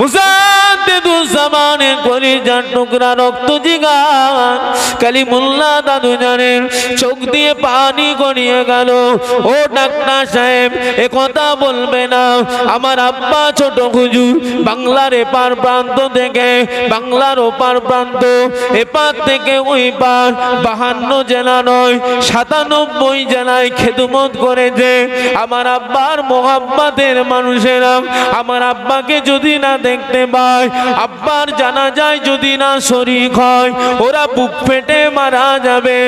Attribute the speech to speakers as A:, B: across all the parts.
A: মুজাদ্দিদুজ্জামানের কলিজার টুকরা রক্ত জিগার কালিমুল্লাহ দাদু জানের চোখ দিয়ে পানি গড়িয়ে গেল। ও ডাক্তার সাহেব, এ কথা বলবে না। আমার আব্বা ছোট হুজুর বাংলার এপার প্রান্ত থেকে বাংলার ওপার প্রান্ত, এপার থেকে ওই পার 52 জেলা নয় 97 জেলায় খেদমত করেছে। আমার আব্বার মোহাব্বতের মানুষেরা আমার আব্বাকে যদি না দেখতে পায়, আব্বার জানাজায় যদি না শরীক হয়, ওরা বুক ফেটে মারা যাবে।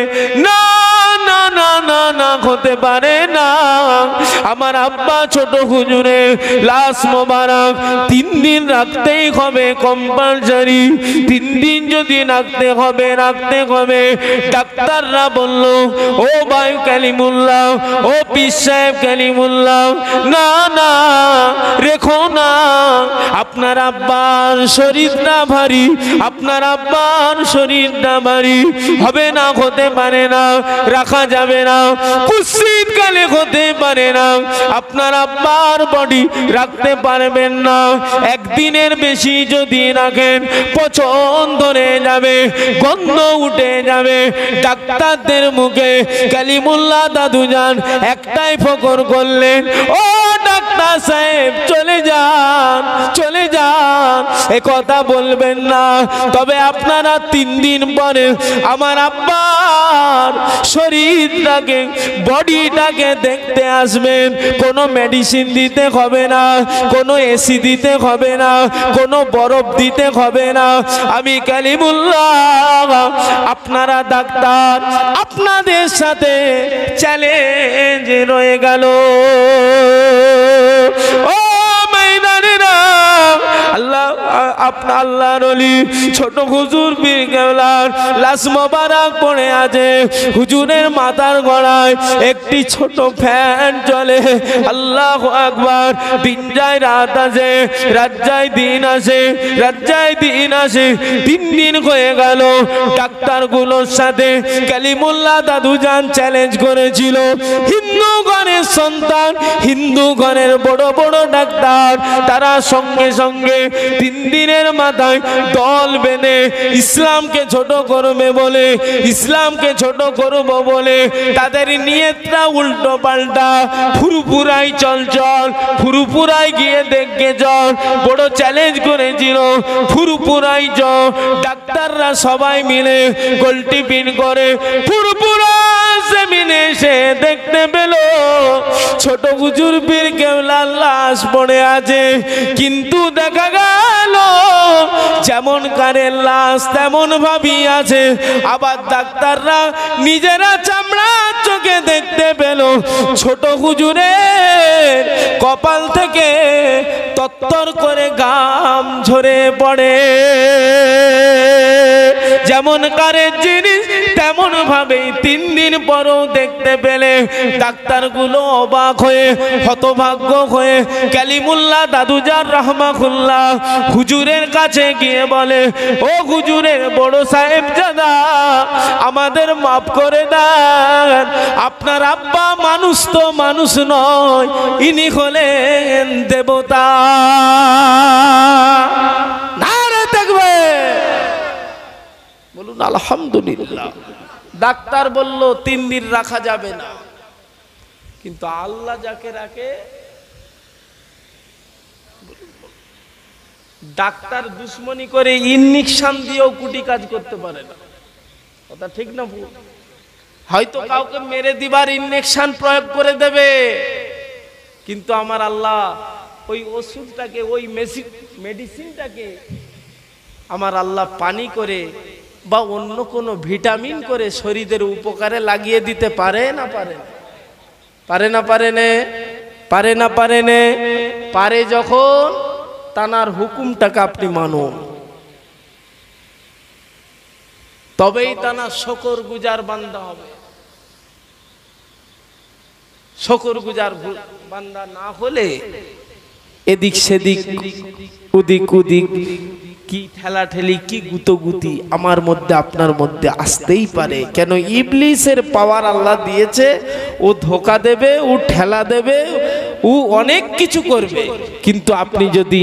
A: না না না না না, হতে পারে না। আমার আব্বা ছোট হুজুরের লাশ মোবারক 3 দিন রাখতেই হবে কম্পালসারি। 3 দিন যদি রাখতে হবে রাখতে হবে। ডাক্তাররা বলল, ও ভাই কালিমুল্লাহ, ও পীর সাহেব কালিমুল্লাহ, না না রেখো না। আপনার আব্বার শরীরটা ভারী, আপনার আব্বার শরীরটা ভারী, হবে না, হতে পারে না, রাখা যাবে না, কুৎসিত কালে হতে পারে না। আপনার আব্বার বডি রাখতে পারবেন না। একদিনের বেশি যদি রাখেন পচন ধরে যাবে, গন্ধ উঠে যাবে। ডাক্তারদের মুখে কালিমুল্লাহ দাদু যান একটাই ফকর করলেন, ও ডাক্তার সাহেব চলে যান, চলে যান, এ কথা বলবেন না। তবে আপনারা 3 দিন পরে আমার আব্বার শরীরটাকে বডিটাকে দেখতে আসবেন। কোনো মেডিসিন দিতে হবে না, কোনো এসি দিতে হবে না, কোনো বরফ দিতে হবে না। আমি কালিমুল্লাহ, আপনারা ডাক্তার, আপনাদের সাথে চ্যালেঞ্জ রয়ে গেল। ও মাইদানেরা, আল্লাহ আপনার আল্লাহর ওলি ছোট হুজুর পীর কেবলার লাশ মোবারক পড়ে আছে। হুজুরের মাথার গড়ায় একটি ছোট ফ্যান চলে। আল্লাহু আকবার। দিন যায় রাত আসে, রাত যায় দিন আসে, রাত যায় দিন আসে। 3 দিন হয়ে গেল। ডাক্তারগুলোর সাথে কালিমুল্লাহ দাদু জান চ্যালেঞ্জ করেছিল। হিন্দু ঘরের সন্তান, হিন্দু ঘরের বড় বড় ডাক্তার, তারা সঙ্গে সঙ্গে 3 দিনের মাথায় দল বেঁধে ইসলামকে ছোট করবে বলে, ইসলামকে ছোট করব বলে তাদের নিয়তটা উল্টো পাল্টা, ফুরফুরাই চলচল, ফুরফুরাই গিয়ে দেখে চল, বড় চ্যালেঞ্জ করেছিল। ফুরফুরাই চল, ডাক্তাররা সবাই মিলে গোলটি পিন করে ফুরফুরা জমিনে এসে দেখতে পেল ছোট হুজুর পীর কেবলার লাশ পড়ে আছে। কিন্তু দেখা গেল যেমন কারের লাশ তেমন ভাবি আছে। আবার ডাক্তাররা নিজেরা চামড়া চোখে দেখতে পেল ছোট হুজুরের কপাল থেকে তত্তর করে ঘাম ঝরে পড়ে। যেমন কারের জিনিস তেমন ভাবে 3 দিন পরও দেখতে পেলে ডাক্তারগুলো অবাক হয়ে হতভাগ্য হয়ে কালিমুল্লাহ দাদুজান রাহমাহুল্লাহ হুজুরের কাছে গিয়ে বলে, ও হুজুরের বড় সাহেবজাদা, আমাদের মাফ করে দেন। আপনার আব্বা মানুষ তো মানুষ নয়, ইনি হলেন দেবতা। নারে তাকবীর, বলুন আলহামদুলিল্লাহ। ডাক্তার বলল 3 দিন রাখা যাবে না, কিন্তু আল্লাহ যাকে রাখে, ডাক্তার দুশ্মনী করে ইনজেকশন দিয়েও কুটি কাজ করতে পারে না। কথা ঠিক না ভুল? হয়তো কাউকে মেরে দিবার ইনজেকশন প্রয়োগ করে দেবে, কিন্তু আমার আল্লাহ ওই ওষুধটাকে, ওই মেডিসিনটাকে আমার আল্লাহ পানি করে বা অন্য কোনো ভিটামিন করে শরীরের উপকারে লাগিয়ে দিতে পারে না পারে না? পারে না পারে না? পারে না পারে না? পারে যখন তানার হুকুমটাকে আপনি মানুন, তবেই তানার শুকর গুজার বান্দা হবে। শুকর গুজার বান্দা না হলে এদিক সেদিক, উদিক উদিক, কি ঠেলাঠেলি, কি গুতোগুতি আমার মধ্যে আপনার মধ্যে আসতেই পারে। কেন? ইবলিসের পাওয়ার আল্লাহ দিয়েছে। ও ধোকা দেবে, ও ঠেলা দেবে, ও অনেক কিছু করবে, কিন্তু আপনি যদি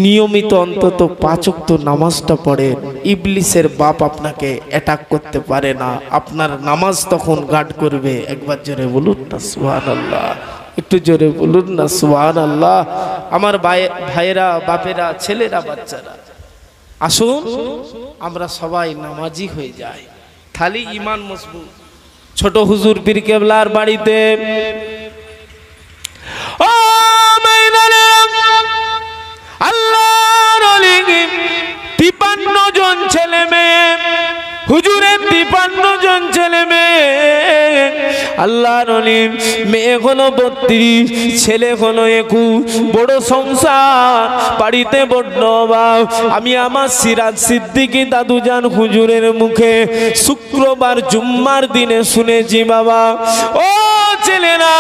A: নিয়মিত অন্তত 5 ওয়াক্ত নামাজটা পড়েন, ইবলিসের বাপ আপনাকে অ্যাটাক করতে পারে না, আপনার নামাজ তখন গার্ড করবে। একবার জোরে বলুন না সুবহানাল্লাহ, একটু জোরে বলুন না সুবহানাল্লাহ। আমার ভাইয়েরা, বাপেরা, ছেলেরা, বাচ্চারা, আসুন আমরা সবাই নামাজি হয়ে যাই, খালি ঈমান মজবুত। ছোট হুজুর পীর কেবলার বাড়িতে ও ময়দানে আল্লাহর ওলি 53 জন ছেলে মেয়ে, হুজুরের 53 জন ছেলে মেয়ে, আল্লাহর ওলি মেয়ে হলো 32, ছেলে হলো 21, বড় সংসার, বাড়িতে বড্ড অভাব। আমি আমার সিরাজ সিদ্দিকী দাদুজান হুজুরের মুখে শুক্রবার জুম্মার দিনে শুনেছি, বাবা ও ছেলেরা,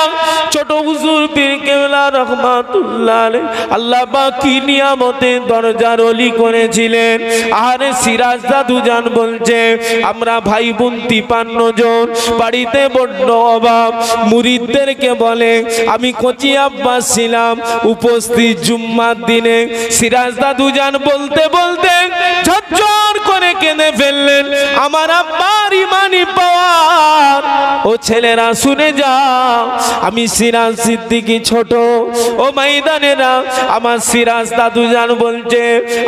A: ছোট হুজুর পীর কেবলা রহমাতুল্লাহ আলাইহি আল্লাহ পাক কি নিয়ামতের দরজার ওলি করেছিলেন। আরে সিরাজ দাদুজান বলছে, আমরা ভাই বোন 53 জন, বাড়িতে বড্ড অভাব। মুরিদদেরকে বলে, আমি কচি আব্বাস ছিলাম উপস্থিত জুম্মার দিনে। সিরাজ দাদুজান বলতে বলতে ঝরঝর করে কেঁদে ফেললেন, আমার আব্বার ইমানি পাওয়ার। ও ছেলেরা শুনে যাও, আমি সিরাজ সিদ্দিকী ছোট, ও ময়দানেরা আমার সিরাজ দাদুজান বলছে,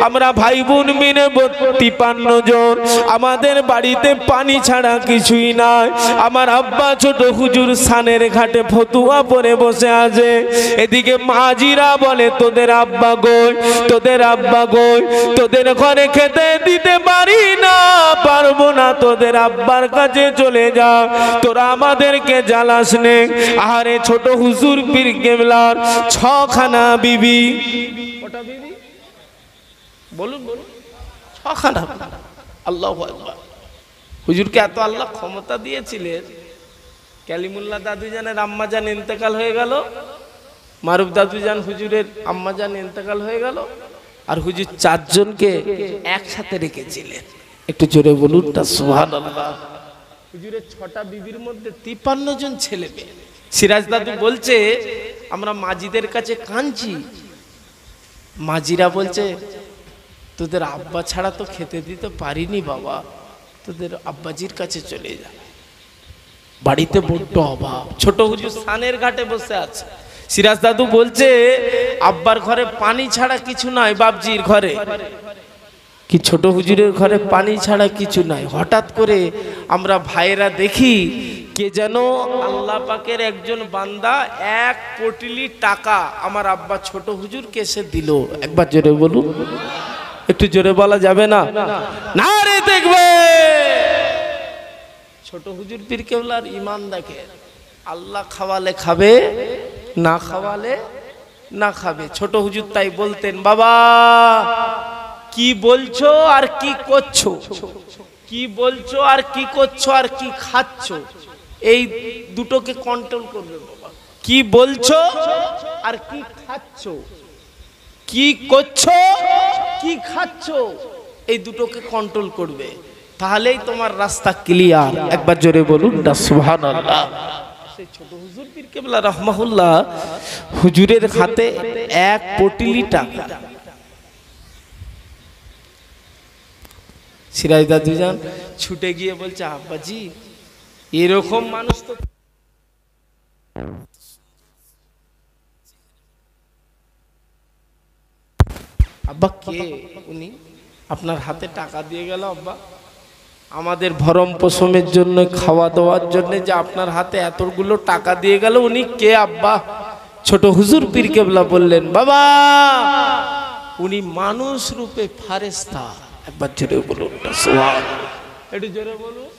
A: আমরা ভাই বোন মিলে 53 জন, আমাদের বাড়িতে পানি ছাড়া কিছুই নাই। আমার আব্বা ছোট হুজুর সানের ঘাটে ফতুয়া পরে বসে আছে, এদিকে মাজিরা বলে, তোদের আব্বা গই, তোদের আব্বা গই, তোদের ঘরে খেতে দিতে পারি না, পারবো না, তোদের আব্বার কাছে চলে যা, তোরা আমাদেরকে জ্বালাস নে। আরে ছোট হুজুর পীর কেবলার 6খানা বিবি, কটা বিবি বলুন বলুন, 6খানা। আল্লাহু আকবার। হুজুরকে এত আল্লাহ ক্ষমতা দিয়েছিলেন, কালিমুল্লাহ দাদুজানের আম্মাজান ইন্তেকাল হয়ে গেল, মারুফ দাদুজান হুজুরের আম্মাজান ইন্তেকাল হয়ে গেল, আর হুজুর 4 জনকে একসাথে রেখেছিলেন। একটু জোরে বলুন না সুবহানাল্লাহ। হুজুরের 6টা বিবির মধ্যে 53 জন ছেলে মেয়ে। সিরাজ দাদু বলছে, আমরা মাজিদের কাছে কাঁদছি, মাজিরা বলছে, তোদের আব্বা ছাড়া তো খেতে দিতে পারিনি বাবা, তোদের আব্বাজির কাছে চলে যা, বাড়িতে বড্ড অভাব। ছোট হুজুর সানের ঘাটে বসে আছে, সিরাজ দাদু বলছে, আব্বার ঘরে পানি ছাড়া কিছু নাই, বাপজির ঘরে কি ছোট হুজুরের ঘরে পানি ছাড়া কিছু নাই। হঠাৎ করে আমরা ভাইয়েরা দেখি, কে যেন আল্লাহ পাকের একজন বান্দা 1 কোটি টাকা আমার আব্বা ছোট হুজুরকে এসে দিল। একবার জোরে বলুন, একটু জোরে বলা যাবে না? না রে, দেখবে ছোট হুজুর পীর কেবলার ঈমান দেখে, আল্লাহ খাওয়ালে খাবে, না খাওয়ালে না খাবে। ছোট হুজুর তাই বলতেন, বাবা কি বলছো আর কি করছো, কি বলছো আর কি করছো আর কি খাচ্ছো, এই দুটোকে কন্ট্রোল করবে বাবা। কি বলছো আর কি খাচ্ছো, কি করছো কি খাচ্ছো, এই দুটোকে কন্ট্রোল করবে, তাহলেই তোমার রাস্তা ক্লিয়ার। একবার জোরে বলুন না সুবহানাল্লাহ। সেই ছোট হুজুর পীর কেবলা রাহমাহুল্লাহ হুজুরের হাতে 1 কোটি টাকা। সিরাজ দাদুজান ছুটে গিয়ে বলছে, আব্বাজি এরকম মানুষ তো আব্বা কে উনি, আপনার হাতে টাকা দিয়ে গেল আব্বা, আমাদের ভরণ পোষণের জন্য, খাওয়া দাওয়ার জন্য যে আপনার হাতে এতগুলো টাকা দিয়ে গেল, উনি কে আব্বা? ছোট হুজুর পীর কেবলা বললেন, বাবা উনি মানুষ রূপে ফারেস্তা। একবার জোরে বলুন সুবহানাল্লাহ, একটু জোরে বলুন।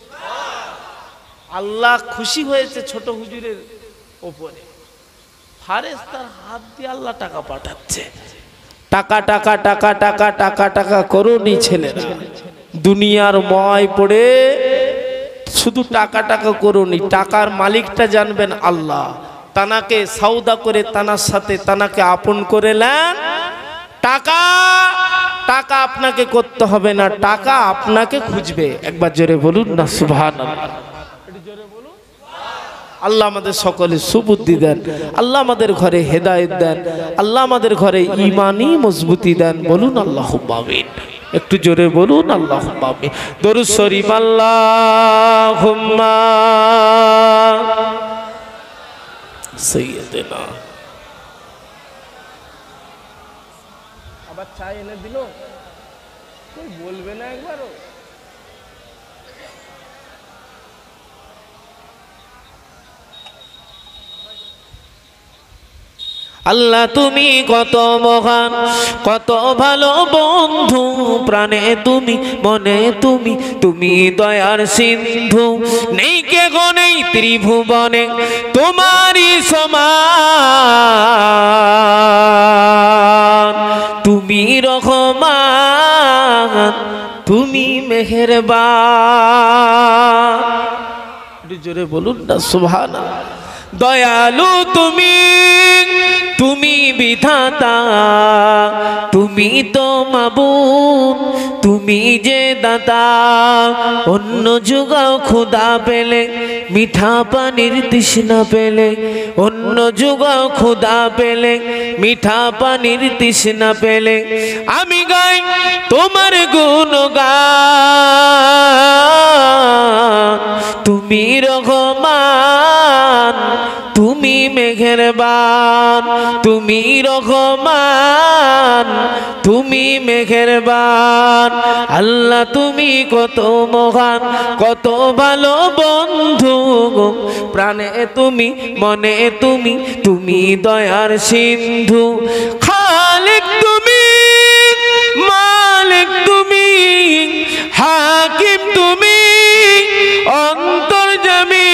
A: আল্লাহ খুশি হয়েছে ছোট হুজুরের ওপরে, ফারেস্তার হাত দিয়ে আল্লাহ টাকা পাঠাচ্ছে। টাকা টাকা টাকা টাকা টাকা টাকা করুনি ছেলেরা, দুনিয়ার ময় পড়ে শুধু টাকা টাকা করুনি, টাকার মালিকটা জানবেন আল্লাহ। তানাকে সওদা করে তানার সাথে তানাকে আপন করে নেন। টাকা টাকা আপনাকে করতে হবে না, টাকা আপনাকে খুঁজবে। একবার জোরে বলুন না সুবহানাল্লাহ।
B: আল্লাহ আমাদের সকলে সুবুদ্ধি দেন, আল্লাহ আমাদের ঘরে হেদায়েত দেন, আল্লাহ আমাদের ঘরে ঈমানি মজবুতি দেন। বলুন আল্লাহুম্মা আমিন। একটু জোরে বলুন আল্লাহুম্মা আমিন। দরুদ শরীফ আল্লাহুম্মা সাইয়্যিদিনা। আবার চা এনে দিল, কই বলবে না একবারও?
A: আল্লাহ তুমি কত মহান, কত ভালো বন্ধু, প্রাণে তুমি, মনে তুমি, তুমি দয়ার সিন্ধু। নেই কে গো নেই ত্রিভুবনে তোমারই সমান। তুমি রহমান, তুমি মেহেরবান। একটু জোরে বলুন না সুবহানাল্লাহ। দয়ালু তুমি, তুমি বিধাতা, তুমি তো মাবুদ, তুমি যে দাতা। অন্য যুগাও ক্ষুধা পেলে, মিঠা পানির তৃষ্ণা পেলে, অন্য যুগাও ক্ষুধা পেলে, মিঠা পানির তৃষ্ণা পেলে, আমি গাই তোমার গুণগান। তুমি রহমান, তুমি মেহেরবান, তুমি রহমান, তুমি মেহেরবান। আল্লাহ তুমি কত মহান, কত ভালো বন্ধু, প্রাণে তুমি, মনে তুমি, তুমি দয়ার সিন্ধু। খালিক তুমি, মালিক তুমি, হাকিম তুমি, অন্তর্যামী।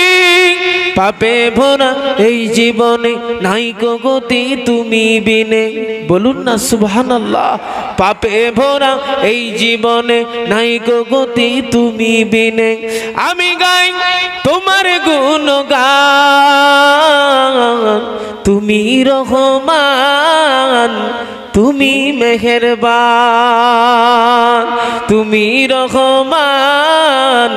A: পাপে ভরা এই জীবনে নাই কো গতি তুমি বিনে। বলুন না সুবহানাল্লাহ। পাপে ভরা এই জীবনে নাই কো গতি তুমি বিনে। আমি গাই তোমার গুণগান। তুমি রহমান, তুমি মেহেরবান, তুমি রহমান,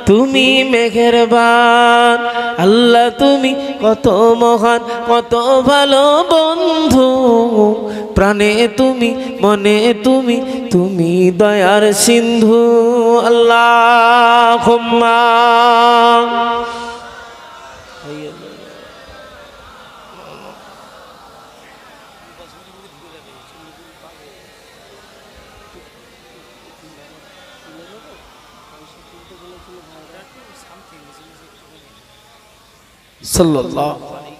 A: তুমি মেহেরবান। আল্লাহ তুমি কত মহান, কত ভালো বন্ধু, প্রাণে তুমি, মনে তুমি, তুমি দয়ার সিন্ধু। আল্লাহুম্মা
B: সাল্লাল্লাহু আলাইহি।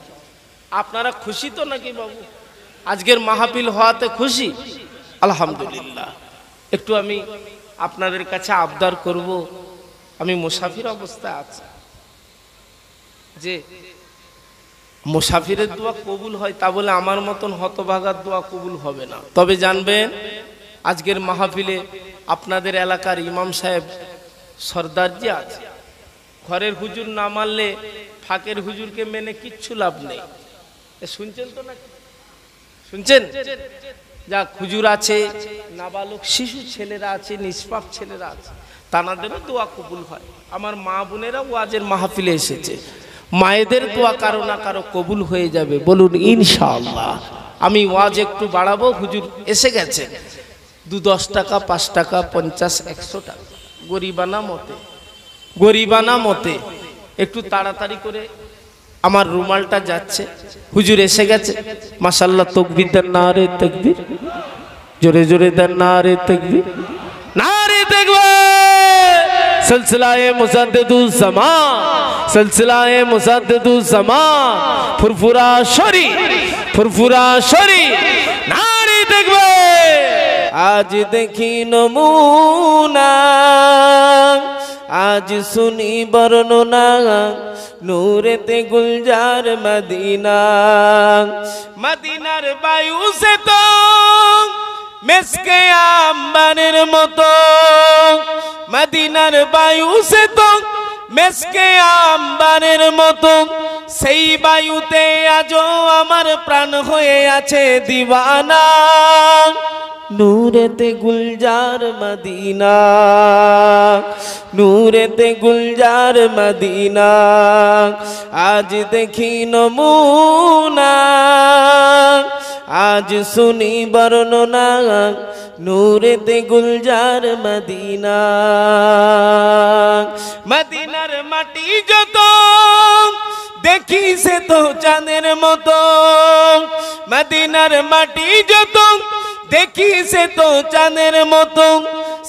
B: আপনারা খুশি তো নাকি বাবু? আজকের মাহফিল হওয়াতে খুশি? আলহামদুলিল্লাহ। একটু আমি আপনাদের কাছে আবদার করব, আমি মুসাফির অবস্থায় আছি, যে মুসাফিরের দোয়া কবুল হয় তা বলে আমার মতন হতভাগার দোয়া কবুল হবে না। তবে জানবেন আজকের মাহফিলে আপনাদের এলাকার ইমাম সাহেব সরদারজি আছে। ঘরের হুজুর না মানলে ফাঁকের হুজুরকে মেনে কিচ্ছু লাভ নেই। শুনছেন তো নাকি? শুনছেন? যা হুজুর আছে, নাবালক শিশু ছেলেরা আছে, নিষ্পাপ ছেলেরা আছে, তানাদেরও দোয়া কবুল হয়। আমার মা বোনেরা ওয়াজের মাহফিলে এসেছে, মায়েদের দোয়া কারো না কারো কবুল হয়ে যাবে। বলুন ইনশাআল্লাহ। আমি ওয়াজ একটু বাড়াবো, হুজুর এসে গেছে। 2-10 টাকা, 5 টাকা, 50, 100 টাকা গরিবানা মতে, গরিবানা মতে একটু তাড়াতাড়ি করে আমার রুমালটা যাচ্ছে। হুজুর এসে গেছে, মাশাআল্লাহ। তাকবীর দেন, নারে তাকবীর, জোরে জোরে দেন নারে তাকবীর, নারে তাকবীর। সিলসিলায়ে মুজাদ্দিদুজ জামান, সিলসিলায়ে মুজাদ্দিদুজ জামান, ফুরফুরা শরীফ, ফুরফুরা শরীফ, নারে তাকবীর। আজ দেখি নমুনা, আজ শুনি বর্ণনা, নূরেতে গুলজার মদিনা। মদিনার বায়ু সে তো মেসকে আম্বারের মতো, মদিনার বায়ু সে তো মেসকে আম্বারের মতো। সেই বায়ুতে আজও আমার প্রাণ হয়ে আছে দিওয়ানা।
A: নূরেতে গুলজার মদিনা, নূরেতে গুলজার মদিনা, আজ দেখি নমুনা, আজ শুনি বর্ণনা, নূরেতে গুলজার মদিনা। মদিনার মাটি যত দেখি সে তো চাঁদের মতো, মদিনার মাটি যত দেখি সে তো চাঁদের মতো,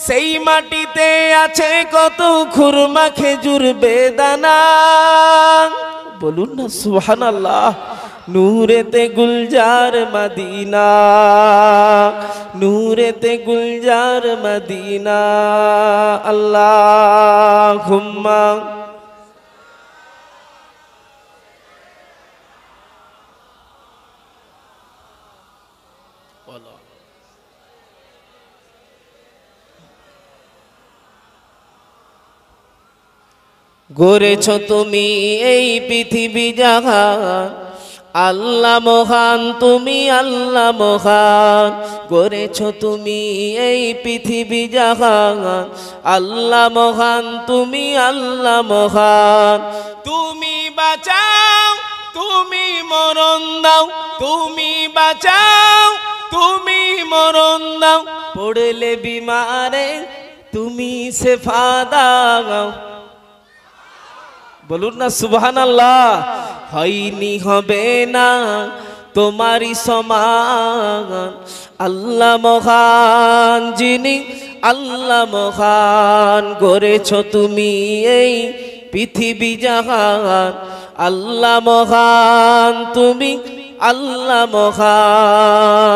A: সেই মাটিতে আছে কত খুরমা খেজুর বেদানা। বলুন না সুবহানাল্লাহ। নূরেতে গুলজার মদিনা, নূরেতে গুলজার মদিনা। আল্লাহুম্মা গড়েছ তুমি এই পৃথিবী জাহান, আল্লাহ মহান তুমি আল্লাহ মহান। গড়েছ তুমি এই পৃথিবী জাহান, আল্লাহ মহান তুমি আল্লাহ মহান। তুমি বাঁচাও তুমি মরণ দাও, তুমি বাঁচাও তুমি মরণ দাও, পড়লে বিমারে তুমি শেফা দাও। বলুন না সুবহানাল্লাহ। হয়নি হবে না তোমারই সমান, আল্লাহ মহান যিনি আল্লাহ মহান। গড়েছ তুমি এই পৃথিবী জাহান, আল্লাহ মহান তুমি আল্লাহ মহান।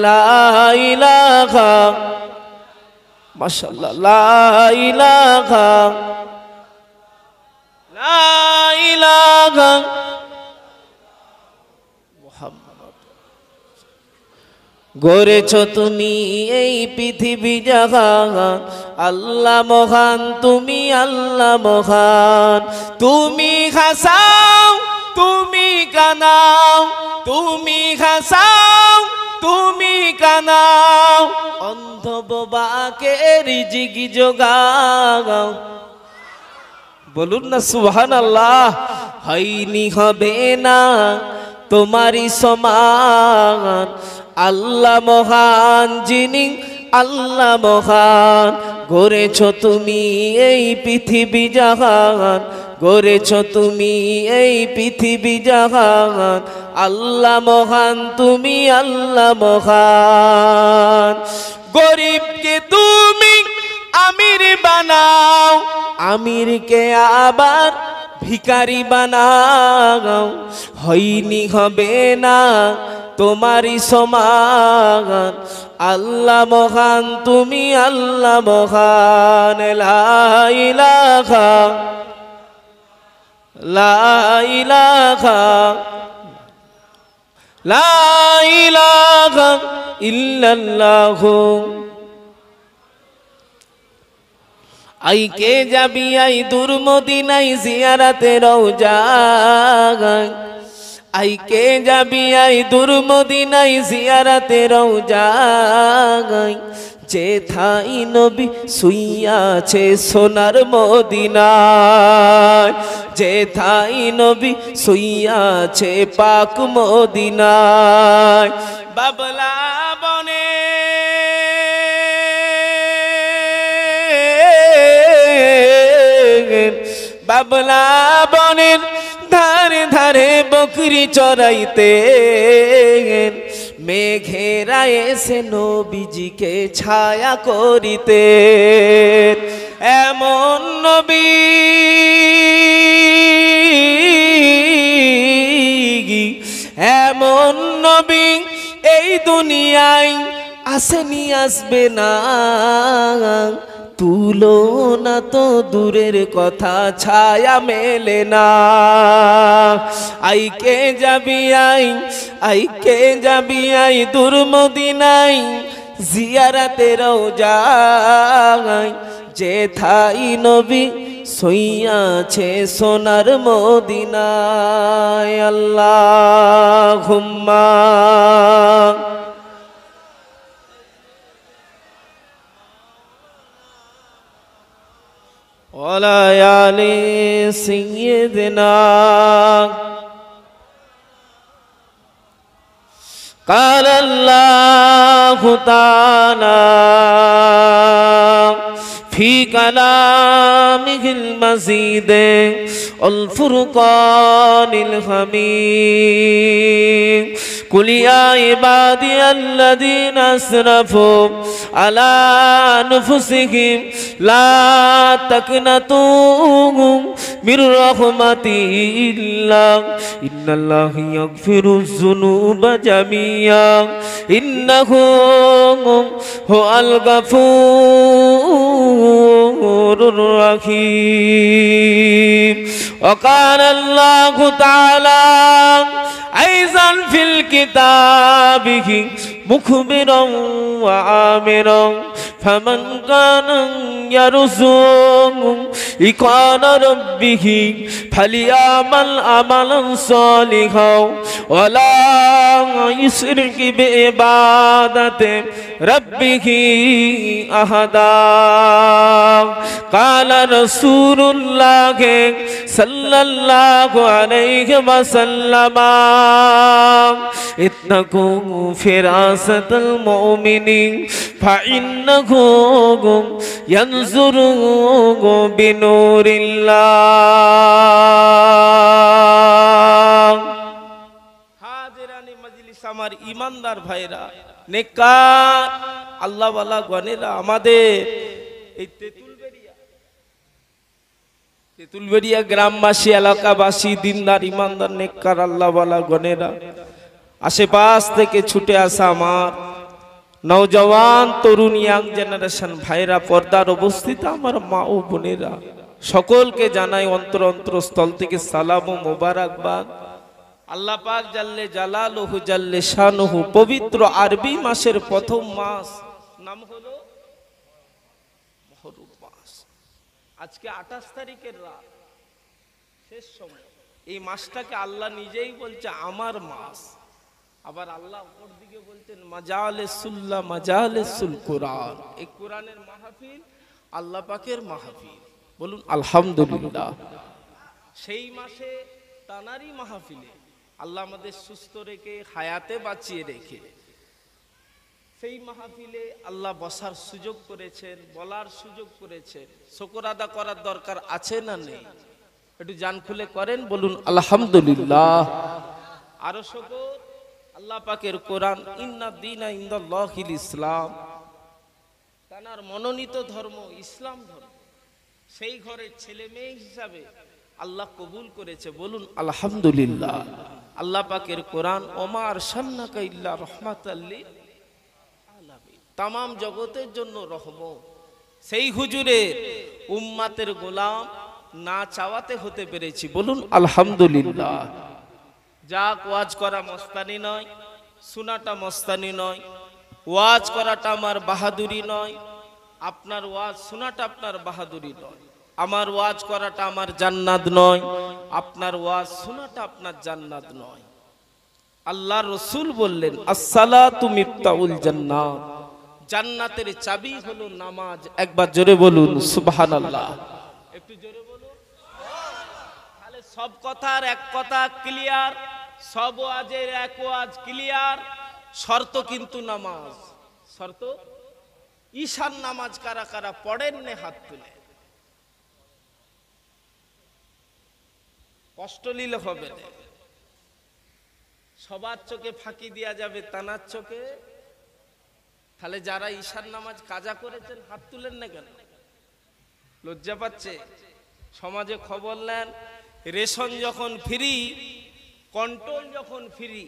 A: লা ইলাহা মাশাআল্লাহ, লা ইলাহা লা ইলাহা মুহাম্মাদ। গড়েছ তুমি এই পৃথিবী জাহান, আল্লাহ মহান তুমি আল্লাহ মহান। তুমি হাসাও তুমি কানাও, তুমি হাসাও তুমি কানাও, অন্ধ বোবাকে রিজিক যোগাও। বলুন না সুবহানাল্লাহ। হয়নি হবে না তোমারই সমান, আল্লাহ মহান যিনি আল্লাহ মহান। গড়েছ তুমি এই পৃথিবী জাহান, গড়েছ তুমি এই পৃথিবী জাহান, আল্লাহ মহান তুমি আল্লাহ মহান। গরিবকে তুমি আমির বানাও, আমিরকে আবার ভিখারি বানাও। হয়নি হবে না তোমারই সমান, আল্লাহ মহান তুমি আল্লাহ মহান। লা ইলাহা লা ইলাহা লা ইলাহা ইল্লাল্লাহ। আইকে যাবি আই দূর মদিনাই জিয়ারাতে রওজা, আইকে যাবি আই দূর মদিনাই জিয়ারাতে রওজা। যেথাই নবী শুইয়াছে সোনার মদিনায়, যেথাই নবী শুইয়াছে পাক মদিনায়। বাবলা বনে বাবলা বনের ধারে ধারে বকরি চরাইতে, মেঘেরা এসে নবীজিকে ছায়া করিতে। এমন নবী এমন নবী এই দুনিয়ায় আসেনি আসবে না, তুলনা তো দূরের কথা ছায়া মেলে না। আইকে যাবি আইকে যাবি আই দূর মদিনাই জিয়ারাতে রওজা। যেথাই নবী শুইয়াছে সোনার মদিনায়। আল্লাহুম্মা
B: وعلى آل سيدنا قال الله تعالى في كلامه المزيد الفرقان الحميد قل يا عبادي الذين اسرفوا على انفسهم لا تقنطوا من رحمة الله إن الله يغفر الذنوب جميعا إنه هو الغفور الرحيم وقال الله تعالى أيضا في الكتاب مخبرا وآمرا فمن كان يرجو لقاء ربه فليعمل عملا صالحا ولا يشرك بعبادة ربه أحدا قال رسول الله صلى الله عليه وسلم اتقوا فراسة المؤمن فإنه ينظر بنور الله হাজিরানি মজলিস আমার ঈমানদার ভাইরা নেককার আল্লাহ ওয়ালা গণেরা আমাদের এই তেতুলবেড়িয়া গ্রামবাসী এলাকাবাসী দিনদার ঈমানদার নেককার আল্লাহ ওয়ালা গণেরা আশেপাশ থেকে ছুটে আসা আমার নওজওয়ান তরুণ ইয়াং জেনারেশন ভাইরা পর্দার অবস্থিত আমার মা ও বোনেরা সকলকে জানাই অন্তর অন্তরস্থল থেকে সালাম ও মোবারকবাদ। আল্লাহ পাক জাল্লে জালালুহু জাল্লে শানুহু পবিত্র আরবি মাসের প্রথম মাস নাম হলো মুহররম মাস। আজকে 28 তারিখের রাত শেষ সময়। এই মাসটাকে আল্লাহ নিজেই বলছে আমার মাস। আবার আল্লাহ উপর দিকে বলতেন মাজালিসুল্লাহ মাজালিসুল কোরআন। এই কোরআনের মাহফিল আল্লাহ পাকের মাহফিল, বলুন আলহামদুলিল্লাহ। সেই মাসে তানারি মাহফিলে আল্লাহ আমাদের সুস্থ রেখে হায়াতে বাঁচিয়ে রেখে সেই মাহফিলে আল্লাহ বসার সুযোগ করেছেন, বলার সুযোগ করেছেন। শুকর আদা করার দরকার আছে না নেই? একটু জান খুলে করেন, বলুন আলহামদুলিল্লাহ। আরো শুকর আল্লাহ পাকের কোরআন, ইন্না দীনা ইনদাল্লাহিল ইসলাম, তার মনোনীত ধর্ম ইসলাম ধর্ম। সেই ঘরের ছেলে মেয়ে হিসাবে আল্লাহ কবুল করেছে, বলুন আলহামদুলিল্লাহ। আল্লাহ পাকের কোরআন ওমা আরসালনাকা ইল্লা রাহমাতাল লিল আলামিন, তামাম জগতের জন্য রহমত। সেই হুজুরের উম্মাতের গোলাম না চাওয়াতে হতে পেরেছি, বলুন আলহামদুলিল্লাহ। যাক, ওয়াজ করা মস্তানি নয়, শোনাটা মস্তানি নয়, ওয়াজ করাটা আমার বাহাদুরি নয়, আপনার ওয়াজ শোনাটা আপনার বাহাদুরি নয়, আমার ওয়াজ করাটা আমার জান্নাত নয়, আপনার ওয়াজ শোনাটা আপনার জান্নাত নয়। আল্লাহ রসুল বললেন আসসালাতু মিফতাহুল জান্নাত, জান্নাতের চাবি হলো নামাজ। একবার জোরে বলুন সুবহানাল্লাহ। একটু জোরে বলুন। তাহলে সব কথার এক কথা ক্লিয়ার, সব ওয়াজের এক ওয়াজ ক্লিয়ার। শর্ত কিন্তু নামাজ। শর্ত ঈশান নামাজ কারা কারা পড়েন নে হাত তুলে। কষ্ট নিলে হবে না, সবার চোখে ফাঁকি দেয়া যাবে, তানার চোখে। তাহলে যারা ঈশান নামাজ কাজা করেছেন হাত তুলেন না কেন? লজ্জা পাচ্ছে? সমাজে খবর নেন, রেশন যখন ফ্রি, কন্ট্রোল যখন ফ্রি,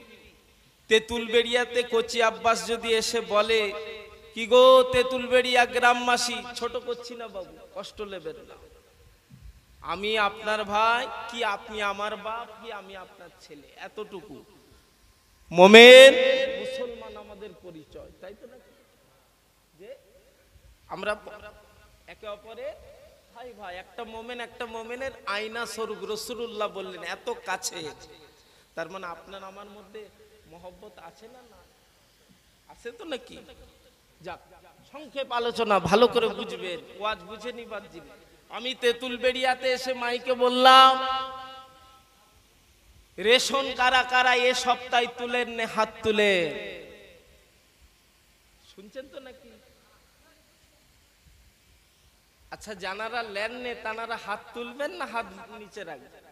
B: তেতুলবেড়িয়াতে কোচি আব্বাস যদি এসে বলে কি গো তেতুলবেড়িয়া গ্রামবাসী, ছোট করছি না বাবু, কষ্ট নেবেন না, আমি আপনার ভাই কি আপনি আমার বাপ কি আমি আপনার ছেলে, এতটুকু। মোমেন মুসলমান আমাদের পরিচয়, তাই তো নাকি? যে আমরা একে অপরে ভাই ভাই, একটা মোমেন একটা মোমেনের আয়না স্বরূপ। রাসূলুল্লাহ বললেন এত কাছে। তার মানে আপনার আমার মধ্যে মহব্বত আছে না? না আছে তো নাকি? যাক, সংক্ষেপ আলোচনা, ভালো করে বুঝবেন, ওয়াজ বুঝে নিবার জিনিস। আমি তেঁতুল বেড়িয়াতে এসে মাইকে বললাম, রেশন কারা কারা এ সপ্তাহে তুলেন নে, হাত তুলে। শুনছেন তো নাকি? আচ্ছা, জানারা লেন নে তানারা হাত তুলবেন না হাত নিচে রাখবেন?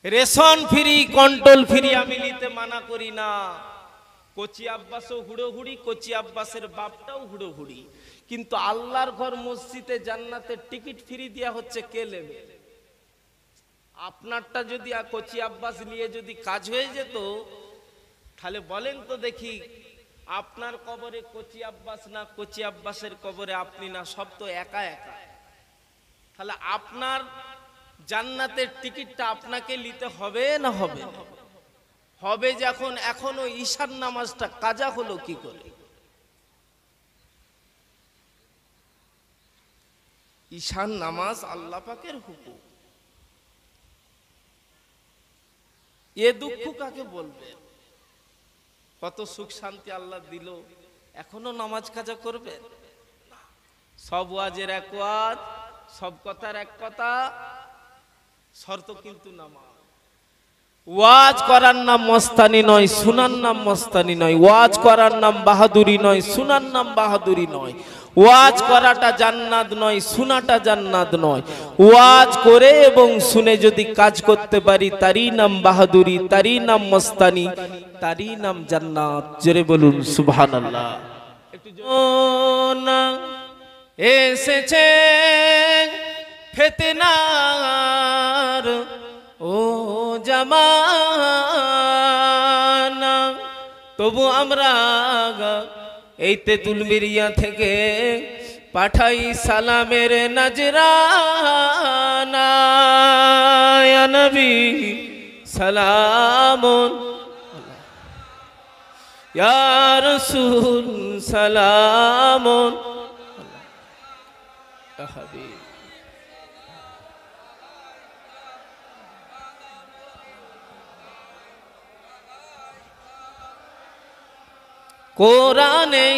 B: রেশন ফ্রি, কন্ট্রোল ফ্রি আমি নিতে মানা করি না। কচি আব্বাসও হুড়োহুড়ি, কচি আব্বাসের বাপটাও হুড়োহুড়ি, কিন্তু আল্লাহর ঘর মসজিদে জান্নাতের টিকিট ফ্রি দেয়া হচ্ছে, কে নেবে? আপনারটা যদি কচি আব্বাস নিয়ে যদি কাজ হয়ে যেত, তাহলে বলেন তো দেখি, আপনার কবরে কচি আব্বাস না, কচি আব্বাসের কবরে আপনি না, সব তো একা একা। তাহলে আপনার জান্নাতের টিকিটটা আপনাকে নিতে হবে না হবে না? হবে। যখন এখনো ঈশার নামাজটা কাজা হলো কি করে? ঈশার নামাজ আল্লাহ পাকের হুকুম। এ দুঃখ কাকে বলবে? কত সুখ শান্তি আল্লাহ দিল, এখনো নামাজ কাজা করবে? সব ওয়াজের এক ওয়াজ, সব কথার এক কথা, শর্ত কিন্তু নামাজ। ওয়াজ করার নাম মস্তানি নয়, শোনার নাম মস্তানি নয়। ওয়াজ করার নাম বাহাদুরি নয়, শোনার নাম বাহাদুরি নয়। ওয়াজ করাটা জান্নাত নয়, শোনাটা জান্নাত নয়। ওয়াজ করে এবং শুনে যদি কাজ করতে পারি, তারই নাম বাহাদুরি, তারই নাম মস্তানি, তারই নাম জান্নাত। জোরে বলুন সুবহানাল্লাহ। এসেছে ফিতনার ও জামানা, তবু আমরা এই তেঁতুল বেড়িয়া থেকে পাঠাই সালামের নজরানা। ইয়া নবী সালামুন, ইয়া রাসূল সালামুন, ইয়া হাবিব। কোরআনে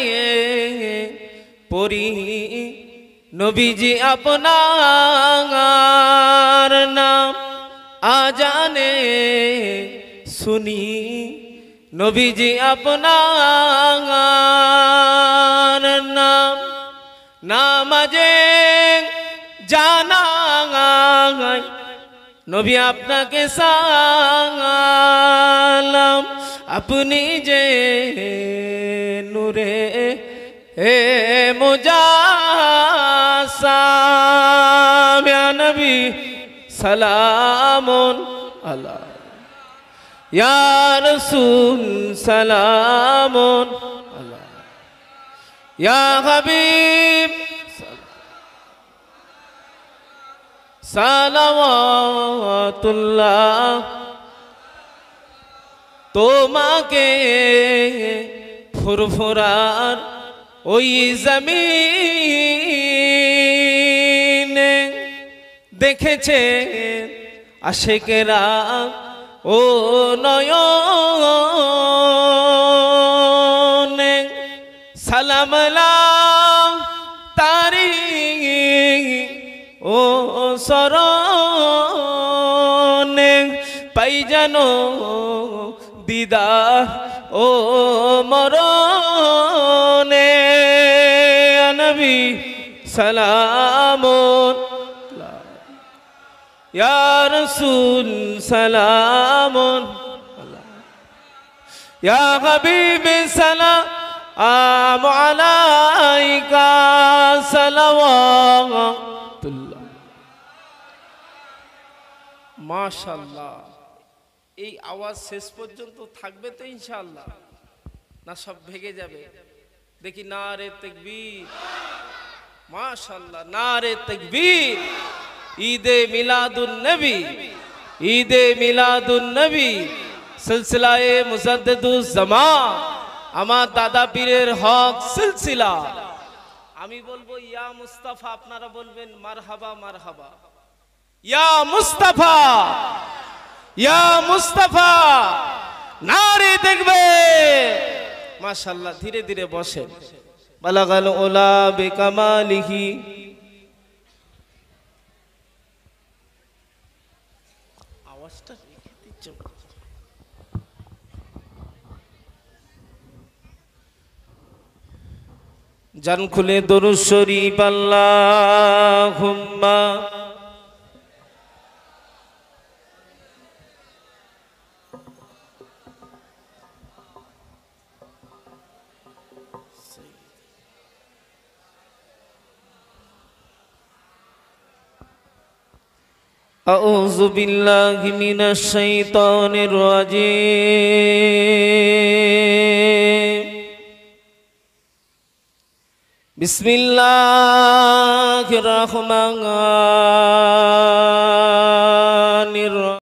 B: পড়ি নবীজি আপনার নাম, আজানে শুনি নবীজি আপনার নাম। নামাজে জানা নবী আপনাকে সালাম, আপনি যে নূরে হে মুজাসসাম। ইয়া নবী সালামুন আলা, ইয়া রাসূল সালামুন আলা, ইয়া হাবিব সালাওয়াতুল্লাহ। তোমাকে ফুরফুরার ওই জমিনে দেখেছে আশিকেরা ও নয়নে, সালাম আলাইহি তারি ও সরনে, পাই জানো দিদার ও মরনে। নবী সালামুন, ইয়া রাসূল সালামুন, ইয়া হাবিব সালাম আলাইকা সালাওয়াতুল্লাহ। মাশাআল্লাহ। এই আওয়াজ শেষ পর্যন্ত থাকবে তো ইনশাআল্লাহ, না সব ভেঙে যাবে? দেখি নারে তাকবীর, মাশাআল্লাহ, নারে তাকবীর। ঈদে মিলাদুন নবী, ঈদে মিলাদুন নবী সিলসিলায়ে মুজাদ্দিদুজ জামান, আমার দাদা পীরের হক সিলসিলা। আমি বলবো ইয়া মুস্তাফা, আপনারা বলবেন মারহাবা মারহাবা। ইয়া মুস্তাফা, ইয়া মুস্তাফা, নারে দেখবে। মাশাআল্লাহ। ধীরে ধীরে বসেন। বালাগাল উলা বিকামালিহি আওয়াজটা রেখে দিচ্ছে জান খুলে দরুদ শরীফ আল্লাহুম্মা أعوذ بالله من الشيطان الرجيم بسم الله الرحمن